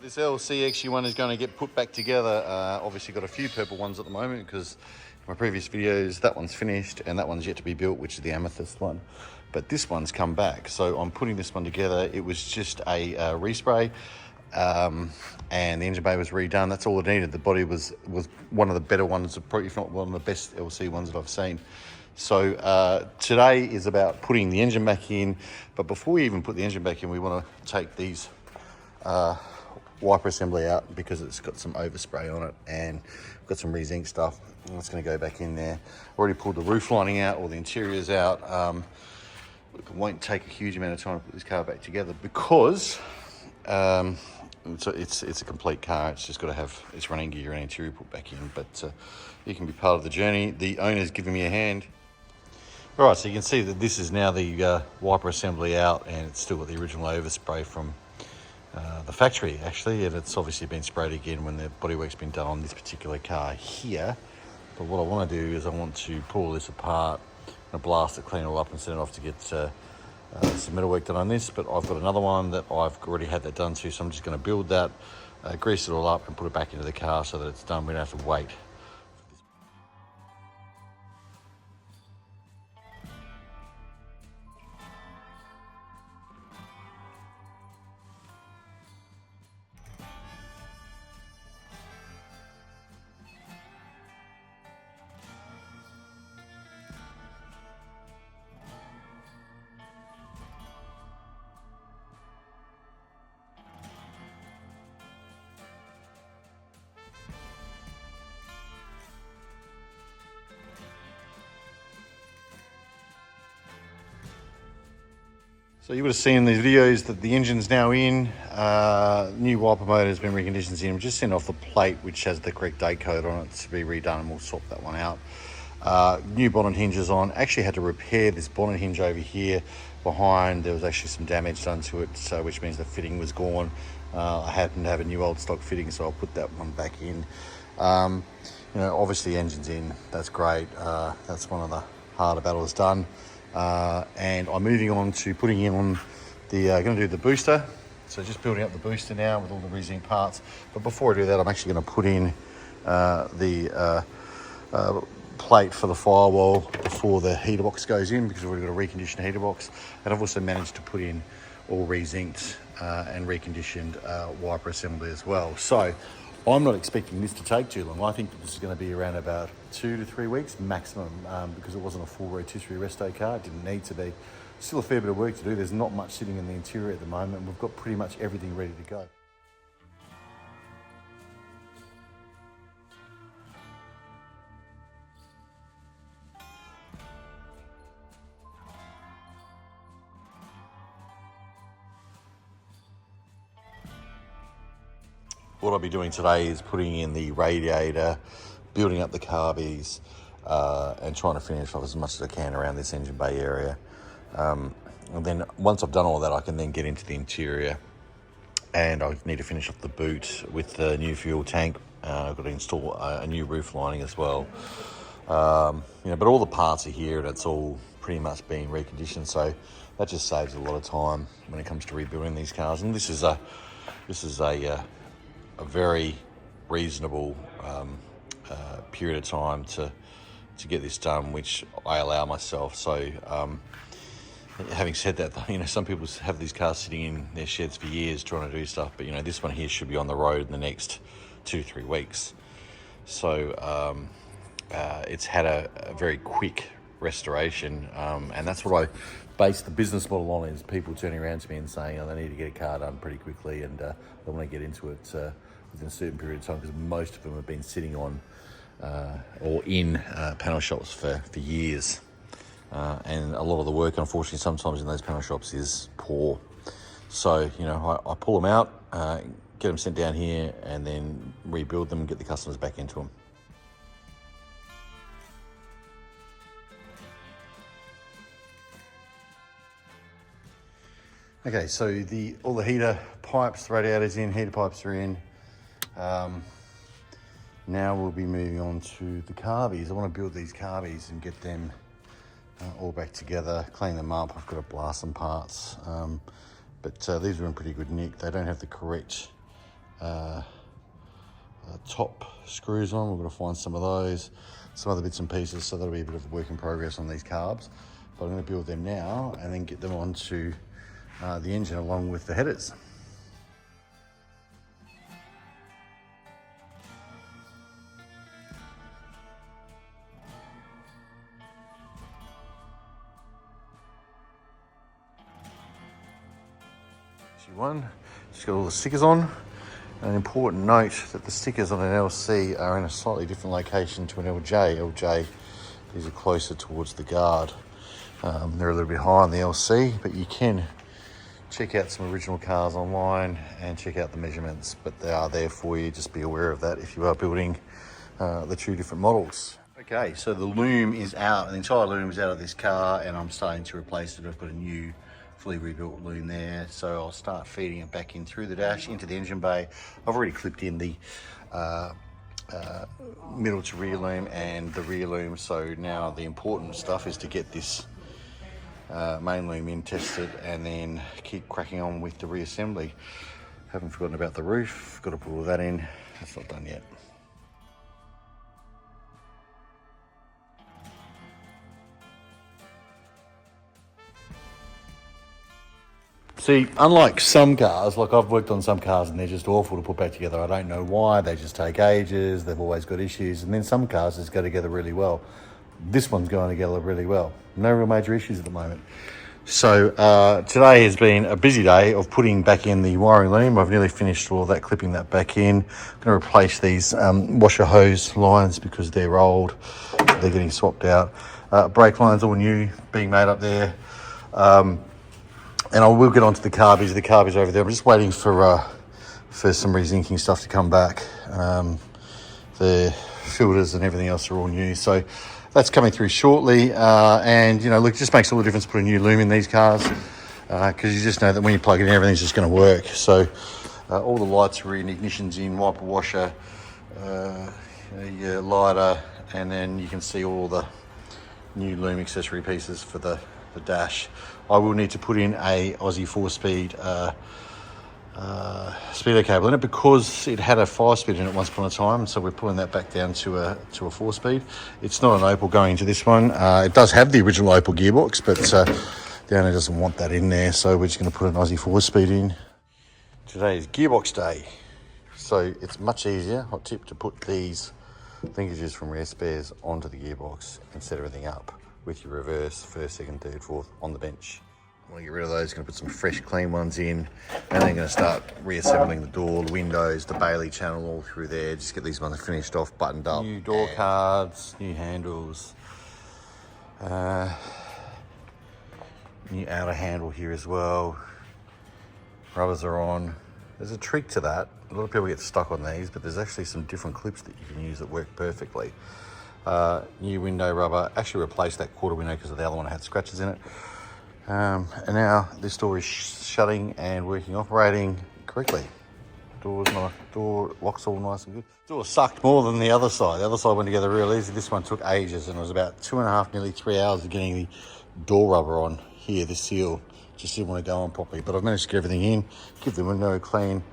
This LC XU1 is going to get put back together. Obviously got a few purple ones at the moment because my previous videos, that one's finished and that one's yet to be built, which is the amethyst one. But this one's come back. So I'm putting this one together. It was just a respray and the engine bay was redone. That's all it needed. The body was one of the better ones, probably if not one of the best LC ones that I've seen. So today is about putting the engine back in. But before we even put the engine back in, we want to take these wiper assembly out because it's got some overspray on it and got some re-zinc stuff. It's going to go back in there. Already pulled the roof lining out, all the interiors out. It won't take a huge amount of time to put this car back together because it's a complete car. It's just got to have its running gear and interior put back in, but you can be part of the journey. The owner's giving me a hand. All right, so you can see that this is now the wiper assembly out, and it's still got the original overspray from the factory actually, and it's obviously been sprayed again when the bodywork's been done on this particular car here. But what I want to do is I want to pull this apart and blast it, clean it all up and send it off to get some metal work done on this. But I've got another one that I've already had that done too, so I'm just going to build that, grease it all up and put it back into the car so that it's done. We don't have to wait. So you would have seen in these videos that the engine's now in, new wiper motor has been reconditioned in. Just sent off the plate which has the correct date code on it to be redone, and we'll swap that one out. New bonnet hinges on. Actually had to repair this bonnet hinge over here behind. There was actually some damage done to it, so which means the fitting was gone. I happen to have a new old stock fitting, so I'll put that one back in. You know, obviously engine's in, that's great. That's one of the harder battles done. And I'm moving on to putting in on the, going to do the booster. So just building up the booster now with all the re-zinc parts. But before I do that, I'm actually going to put in the plate for the firewall before the heater box goes in, because we've already got a reconditioned heater box. And I've also managed to put in all re-zinced and reconditioned wiper assembly as well. So I'm not expecting this to take too long. I think that this is going to be around about 2 to 3 weeks maximum, because it wasn't a full rotisserie resto car. It didn't need to be. Still a fair bit of work to do. There's not much sitting in the interior at the moment. We've got pretty much everything ready to go. What I'll be doing today is putting in the radiator, building up the carbies, and trying to finish off as much as I can around this engine bay area. And then once I've done all that, I can then get into the interior, and I need to finish off the boot with the new fuel tank. I've got to install a new roof lining as well. You know, but all the parts are here and it's all pretty much being reconditioned, so that just saves a lot of time when it comes to rebuilding these cars. And this is a very reasonable period of time to get this done, which I allow myself. So having said that, you know, some people have these cars sitting in their sheds for years trying to do stuff, but you know, this one here should be on the road in the next 2-3 weeks. So it's had a very quick restoration, and that's what I base the business model on, is people turning around to me and saying, oh, they need to get a car done pretty quickly, and they want to get into it within a certain period of time, because most of them have been sitting on or in panel shops for years. And a lot of the work, unfortunately, sometimes in those panel shops is poor. So, you know, I pull them out, get them sent down here, and then rebuild them and get the customers back into them. Okay, so all the heater pipes, the radiators in, heater pipes are in. Now we'll be moving on to the carbies. I want to build these carbies and get them all back together, clean them up. I've got to blast some parts, but these are in pretty good nick. They don't have the correct top screws on. We're going to find some of those, some other bits and pieces, so that'll be a bit of a work in progress on these carbs. But I'm going to build them now and then get them onto the engine along with the headers. XU1, just got all the stickers on. An important note that the stickers on an LC are in a slightly different location to an LJ. LJ is closer towards the guard. They're a little bit higher on the LC, but you can check out some original cars online and check out the measurements, but they are there for you. Just be aware of that if you are building the two different models. Okay, so the loom is out, the entire loom is out of this car, and I'm starting to replace it. I've got a new fully rebuilt loom there, so I'll start feeding it back in through the dash into the engine bay. I've already clipped in the middle to rear loom and the rear loom, so now the important stuff is to get this main loom in, tested, and then keep cracking on with the reassembly. Haven't forgotten about the roof, got to put all that in, that's not done yet. See, unlike some cars, like I've worked on some cars and they're just awful to put back together. I don't know why, they just take ages, they've always got issues, and then some cars just go together really well. This one's going together really well. No real major issues at the moment. So today has been a busy day of putting back in the wiring loom. I've nearly finished all that, clipping that back in. I'm going to replace these washer hose lines because they're old. They're getting swapped out. Brake lines all new, being made up there. And I will get onto the carbies. The carbies are over there. I'm just waiting for some resinking stuff to come back. The filters and everything else are all new. So that's coming through shortly. And, you know, look, it just makes all the difference to put a new loom in these cars because you just know that when you plug it in, everything's just going to work. So all the lights are in, ignition's in, wiper washer, your lighter, and then you can see all the new loom accessory pieces for the dash. I will need to put in a Aussie 4-speed speedo cable in it because it had a 5-speed in it once upon a time, so we're pulling that back down to a 4-speed. It's not an Opel going to this one. It does have the original Opel gearbox, but the owner doesn't want that in there, so we're just going to put an Aussie 4-speed in. Today is gearbox day, so it's much easier, hot tip, to put these linkages from Rare Spares onto the gearbox and set everything up with your reverse, first, second, third, fourth on the bench. I want to get rid of those, going to put some fresh clean ones in, and then going to start reassembling the door, the windows, the Bailey channel all through there, just get these ones finished off, buttoned up. New door cards, new handles, new outer handle here as well. Rubbers are on. There's a trick to that. A lot of people get stuck on these, but there's actually some different clips that you can use that work perfectly. New window rubber, actually replaced that quarter window because the other one had scratches in it. And now this door is shutting and working, operating correctly. Door locks all nice and good. Door sucked more than the other side. The other side went together real easy. This one took ages, and it was about 2.5, nearly 3 hours of getting the door rubber on here, the seal. Just didn't want to go on properly, but I've managed to get everything in, give the window a clean.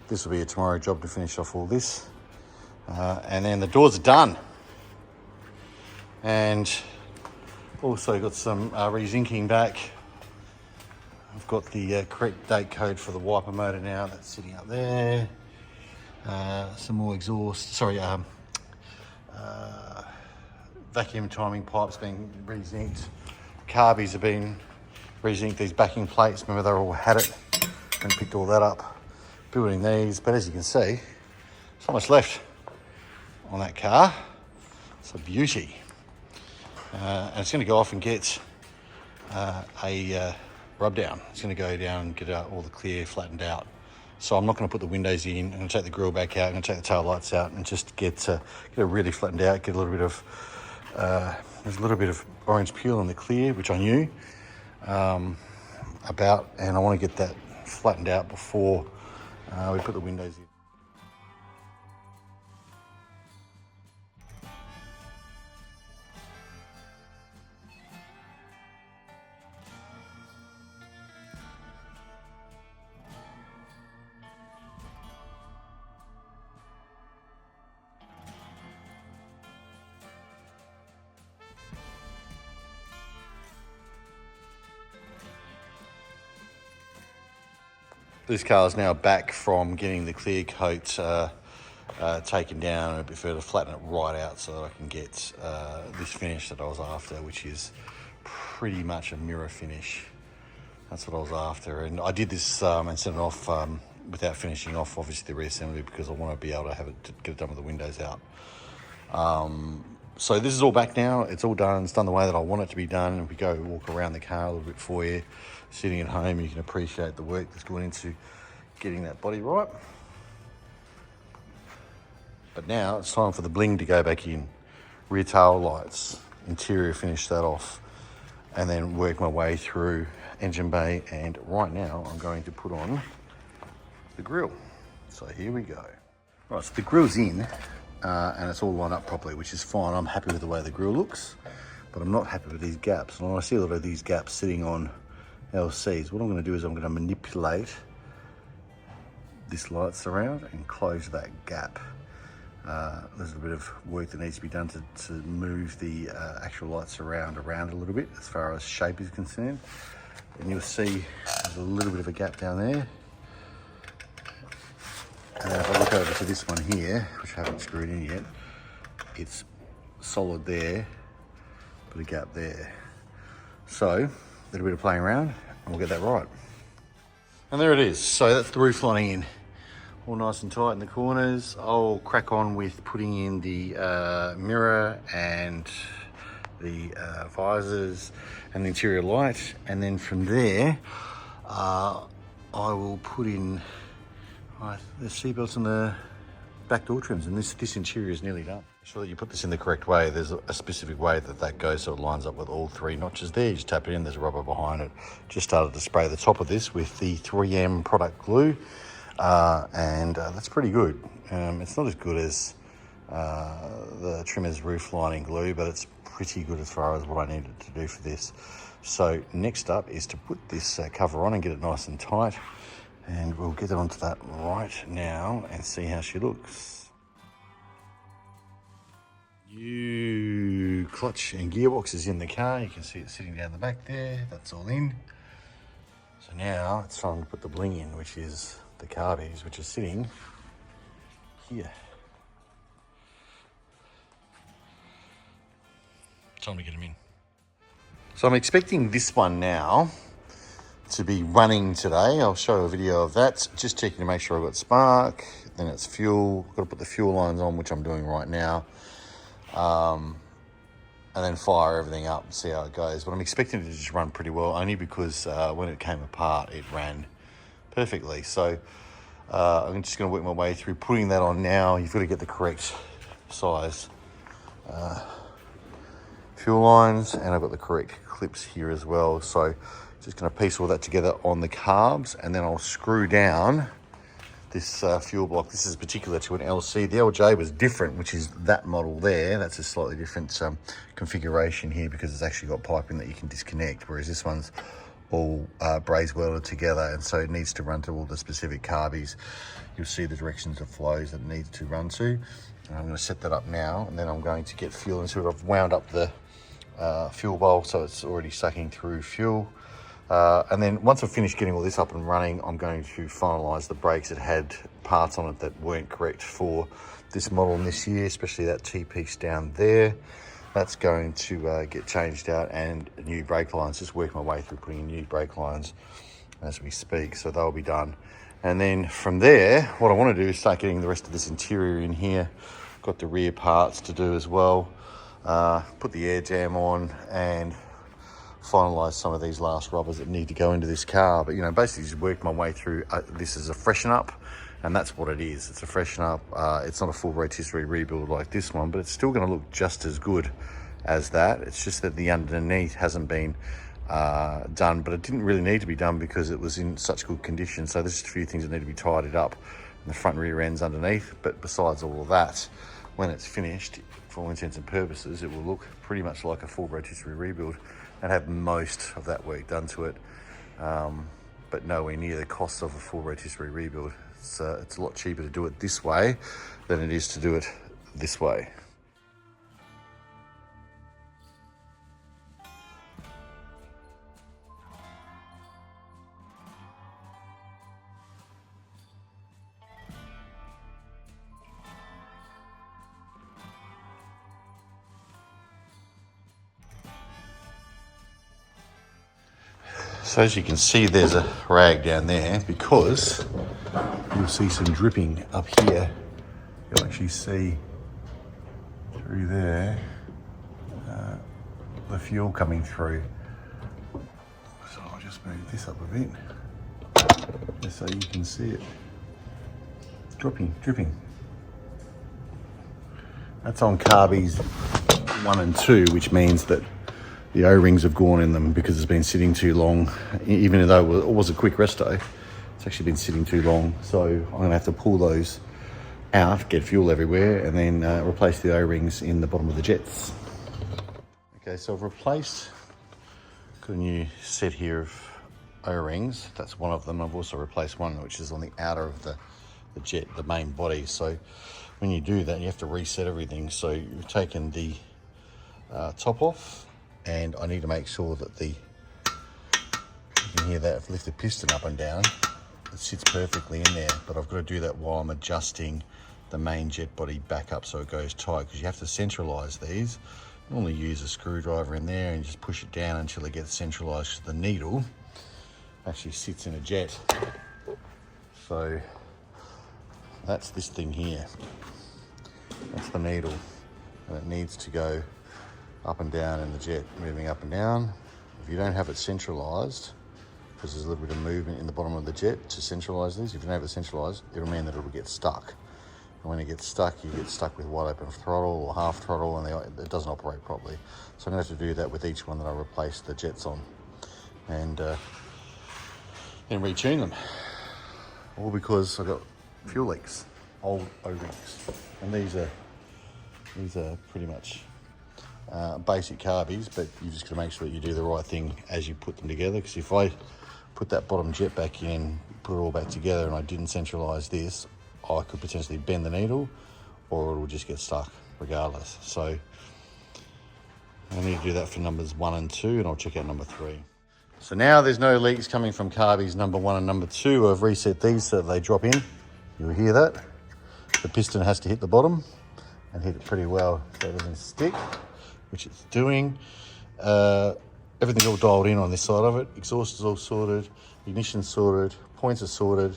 This will be a tomorrow job to finish off all this. And then the doors are done. And also got some resinking back. I've got the correct date code for the wiper motor now, that's sitting up there. Some more exhaust, vacuum timing pipes being rezinked. Carbies have been rezinked, these backing plates, remember they all had it, and picked all that up. Building these, but as you can see, there's not much left on that car. It's a beauty. And it's going to go off and get a rub down. It's going to go down and get all the clear flattened out. So I'm not going to put the windows in. I'm going to take the grille back out. I'm going to take the tail lights out and just get it really flattened out. Get a little bit of there's a little bit of orange peel in the clear, which I knew about, and I want to get that flattened out before we put the windows in. This car is now back from getting the clear coat taken down a bit further, flatten it right out so that I can get this finish that I was after, which is pretty much a mirror finish. That's what I was after, and I did this and sent it off without finishing off, obviously, the reassembly, because I want to be able to have it to get it done with the windows out. So this is all back now. It's all done. It's done the way that I want it to be done. And if we go walk around the car a little bit for you, sitting at home, you can appreciate the work that's gone into getting that body right. But now it's time for the bling to go back in. Rear tail lights, interior, finish that off, and then work my way through engine bay. And right now I'm going to put on the grille. So here we go. Right, so the grille's in and it's all lined up properly, which is fine. I'm happy with the way the grille looks, but I'm not happy with these gaps. And I see a lot of these gaps sitting on LCs. What I'm going to do is I'm going to manipulate this light surround and close that gap. There's a bit of work that needs to be done to move the actual light surround around a little bit as far as shape is concerned. And you'll see there's a little bit of a gap down there. And if I look over to this one here, which I haven't screwed in yet, it's solid there, but a gap there. So, a little bit of playing around, and we'll get that right. And there it is. So that's the roof lining in. All nice and tight in the corners. I'll crack on with putting in the mirror and the visors and the interior light. And then from there, I will put in the seatbelts and the back door trims, and this interior is nearly done. Make sure that you put this in the correct way. There's a specific way that goes so it lines up with all three notches there. You just tap it in, there's rubber behind it. Just started to spray the top of this with the 3M product glue, and that's pretty good. It's not as good as the trimmer's roof lining glue, but it's pretty good as far as what I needed to do for this. So next up is to put this cover on and get it nice and tight. And we'll get onto that right now and see how she looks. New clutch and gearbox is in the car. You can see it sitting down the back there. That's all in. So now it's time to put the bling in, which is the carbies, which is sitting here. Time to get them in. So I'm expecting this one now to be running today. I'll show a video of that, just checking to make sure I've got spark, then it's fuel. Got to put the fuel lines on, which I'm doing right now, and then fire everything up and see how it goes. But I'm expecting it to just run pretty well, only because when it came apart, it ran perfectly. So I'm just going to work my way through putting that on now. You've got to get the correct size fuel lines, and I've got the correct clips here as well. So just going to piece all that together on the carbs, and then I'll screw down this fuel block. This is particular to an LC. The LJ was different, which is that model there. That's a slightly different configuration here, because it's actually got piping that you can disconnect, whereas this one's all braze welded together, and so it needs to run to all the specific carbies. You'll see the directions of flows that it needs to run to. And I'm going to set that up now, and then I'm going to get fuel into it. I've wound up the fuel bowl so it's already sucking through fuel. And then once I've finished getting all this up and running, I'm going to finalise the brakes. It had parts on it that weren't correct for this model in this year, especially that T-piece down there. That's going to get changed out, and new brake lines. Just work my way through putting in new brake lines as we speak, so they'll be done. And then from there, what I want to do is start getting the rest of this interior in here. Got the rear parts to do as well. Put the air jam on and finalise some of these last rubbers that need to go into this car. But, you know, basically just work my way through. This is a freshen up, and that's what it is. It's a freshen up. It's not a full rotisserie rebuild like this one, but it's still going to look just as good as that. It's just that the underneath hasn't been done, but it didn't really need to be done because it was in such good condition. So there's just a few things that need to be tidied up in the front and rear ends underneath. But besides all of that, when it's finished, for all intents and purposes, it will look pretty much like a full rotisserie rebuild and have most of that work done to it, but nowhere near the cost of a full rotisserie rebuild. It's a lot cheaper to do it this way than it is to do it this way. So as you can see, there's a rag down there because you'll see some dripping up here. You'll actually see through there the fuel coming through. So I'll just move this up a bit just so you can see it. Dripping. That's on carbies 1 and 2, which means that the O-rings have gone in them because it's been sitting too long. Even though it was a quick resto, it's actually been sitting too long. So I'm gonna have to pull those out, get fuel everywhere, and then replace the O-rings in the bottom of the jets. Okay, so I've got a new set here of O-rings. That's one of them. I've also replaced one which is on the outer of the jet, the main body. So when you do that, you have to reset everything. So you've taken the top off, and I need to make sure that you can hear that, I've lifted the piston up and down. It sits perfectly in there, but I've got to do that while I'm adjusting the main jet body back up so it goes tight, because you have to centralize these. Normally use a screwdriver in there and just push it down until it gets centralized. The needle actually sits in a jet. So that's this thing here. That's the needle, and it needs to go up and down in the jet, moving up and down. If you don't have it centralized, because there's a little bit of movement in the bottom of the jet to centralize these, if you don't have it centralized, it'll mean that it'll get stuck. And when it gets stuck, you get stuck with wide open throttle or half throttle, and it doesn't operate properly. So I'm going to have to do that with each one that I replace the jets on, and then retune them. All because I've got fuel leaks, old O-rings. And these are pretty much basic carbies, but you just got to make sure that you do the right thing as you put them together, because if I put that bottom jet back in, put it all back together, and I didn't centralize this, I could potentially bend the needle, or it will just get stuck regardless. So I need to do that for numbers 1 and 2, and I'll check out number 3. So now there's no leaks coming from carbies number 1 and number 2. I've reset these so that they drop in. You'll hear that. The piston has to hit the bottom and hit it pretty well so it doesn't stick, which it's doing. Everything's all dialed in on this side of it. Exhaust is all sorted, ignition sorted, points are sorted,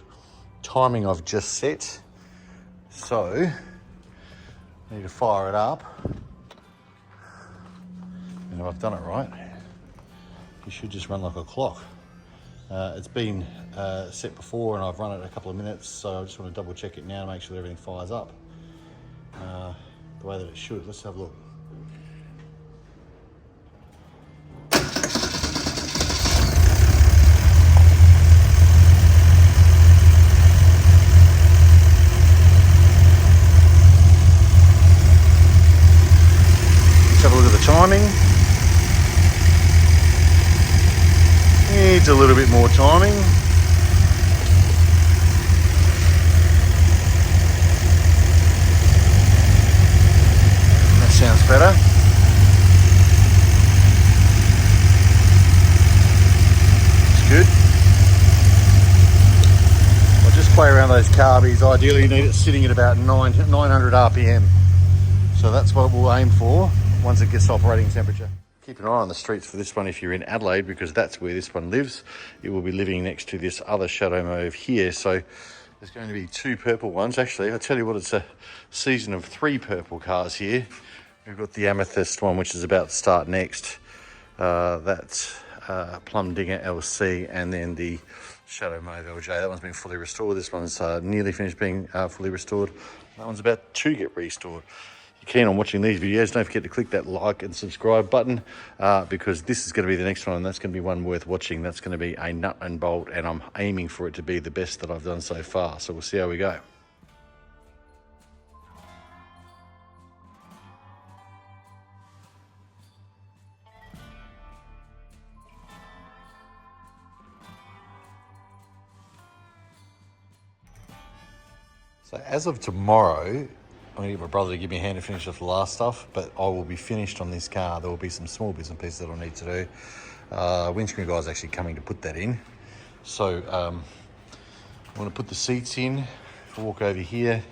timing I've just set. So I need to fire it up, and if I've done it right, you should just run like a clock. It's been set before and I've run it a couple of minutes, so I just want to double check it now to make sure that everything fires up the way that it should. Let's have a look. Let's have a look at the timing. Needs a little bit more timing. That sounds better. It's good. I'll just play around those carbies. Ideally you need it sitting at about 900 RPM. So that's what we'll aim for once it gets to operating temperature. Keep an eye on the streets for this one if you're in Adelaide, because that's where this one lives. It will be living next to this other Shadow Mauve here. So there's going to be 2 purple ones. Actually, I'll tell you what, it's a season of 3 purple cars here. We've got the Amethyst one, which is about to start next. That's Plumdinger LC, and then the Shadow Mauve LJ. That one's been fully restored. This one's nearly finished being fully restored. That one's about to get restored. If you're keen on watching these videos, don't forget to click that like and subscribe button, because this is going to be the next one, and that's going to be one worth watching. That's going to be a nut and bolt, and I'm aiming for it to be the best that I've done so far. So we'll see how we go. So as of tomorrow, I'm going to get my brother to give me a hand to finish off the last stuff, but I will be finished on this car. There will be some small bits and pieces that I'll need to do. Windscreen guy's actually coming to put that in. So I'm going to put the seats in. If I walk over here,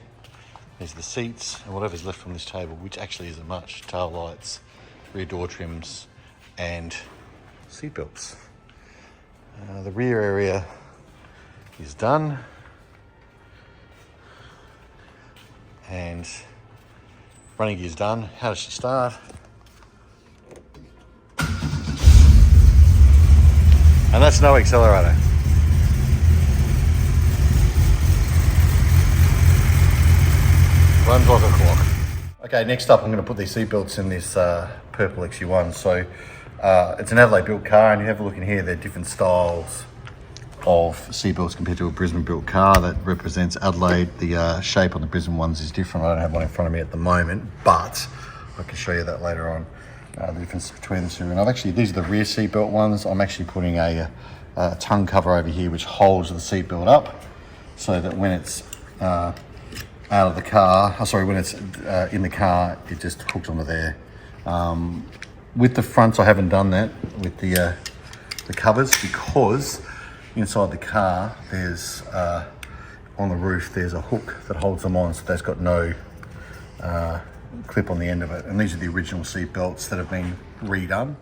there's the seats and whatever's left from this table, which actually isn't much. Tail lights, rear door trims, and seat belts. The rear area is done. And running gear's done. How does she start? And that's no accelerator. Runs like a clock. Okay, next up I'm going to put these seat belts in this purple XU1. So it's an Adelaide built car, and you have a look in here, they're different styles of seat belts compared to a Brisbane built car that represents Adelaide. The shape on the Brisbane ones is different. I don't have one in front of me at the moment, but I can show you that later on, the difference between the two. And these are the rear seat belt ones. I'm actually putting a tongue cover over here which holds the seat belt up so that when it's out of the car, when it's in the car, it just hooks onto there. With the fronts, I haven't done that with the covers, because inside the car, there's on the roof, there's a hook that holds them on, so that's got no clip on the end of it. And these are the original seat belts that have been redone.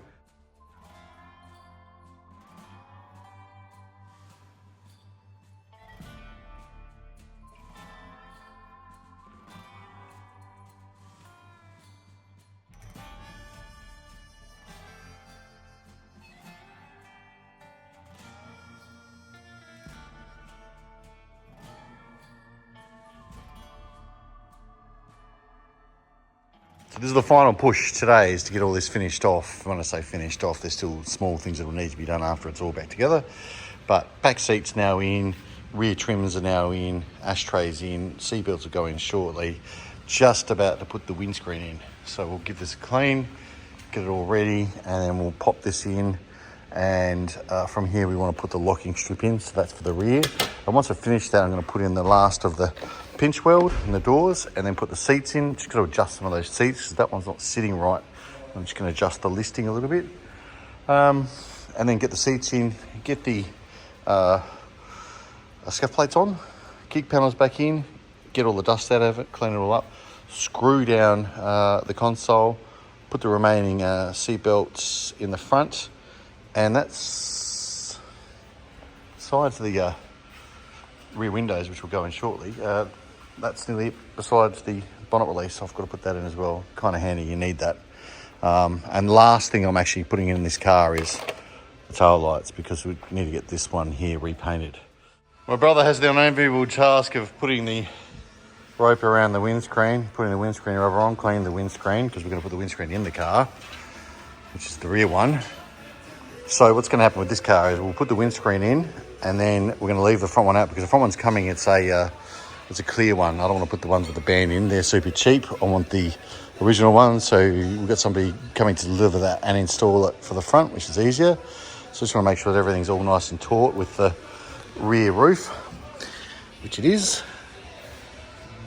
So this is the final push today, is to get all this finished off. When I say finished off, there's still small things that will need to be done after it's all back together. But back seats now in, rear trims are now in, ashtrays in, seat belts will go in shortly. Just about to put the windscreen in. So we'll give this a clean, get it all ready, and then we'll pop this in. And from here we want to put the locking strip in, so that's for the rear. And once I finish that, I'm going to put in the last of the pinch weld in the doors, and then put the seats in. Just got to adjust some of those seats because that one's not sitting right. I'm just going to adjust the listing a little bit, and then get the seats in, get the scuff plates on, kick panels back in, get all the dust out of it, clean it all up, screw down the console, put the remaining seat belts in the front, and that's besides the rear windows, which will go in shortly. That's nearly it. Besides the bonnet release, I've got to put that in as well. Kind of handy, you need that. And last thing I'm actually putting in this car is the tail lights, because we need to get this one here repainted. My brother has the unenviable task of putting the rope around the windscreen, putting the windscreen rubber on, cleaning the windscreen, because we're going to put the windscreen in the car, which is the rear one. So what's going to happen with this car is we'll put the windscreen in, and then we're going to leave the front one out, because the front one's coming, it's a clear one. I don't want to put the ones with the band in. They're super cheap. I want the original one. So we've got somebody coming to deliver that and install it for the front, which is easier. So just want to make sure that everything's all nice and taut with the rear roof, which it is.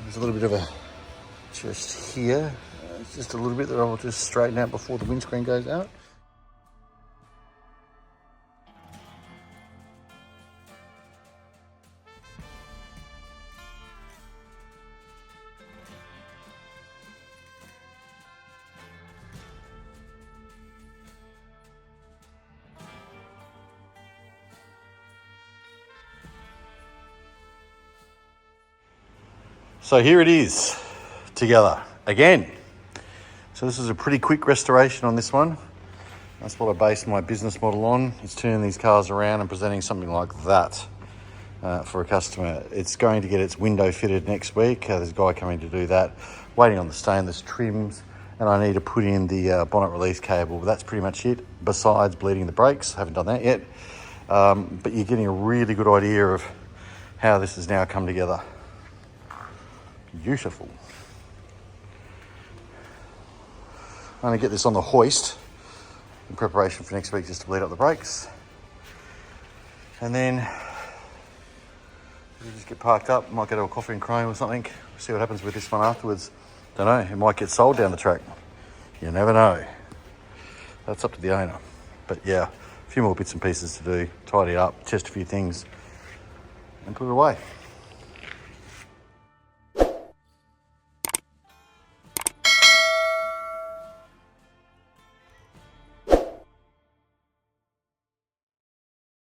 There's a little bit of a just here. Just a little bit that I'll just straighten out before the windscreen goes out. So here it is, together again. So this is a pretty quick restoration on this one. That's what I based my business model on, is turning these cars around and presenting something like that for a customer. It's going to get its window fitted next week. There's a guy coming to do that, waiting on the stainless trims, and I need to put in the bonnet release cable, but that's pretty much it, besides bleeding the brakes. I haven't done that yet, but you're getting a really good idea of how this has now come together. Beautiful. I'm going to get this on the hoist in preparation for next week, just to bleed up the brakes. And then we'll just get parked up. Might go to a coffee and chrome or something. See what happens with this one afterwards. Don't know, it might get sold down the track. You never know. That's up to the owner. But yeah, a few more bits and pieces to do. Tidy it up, test a few things, and put it away.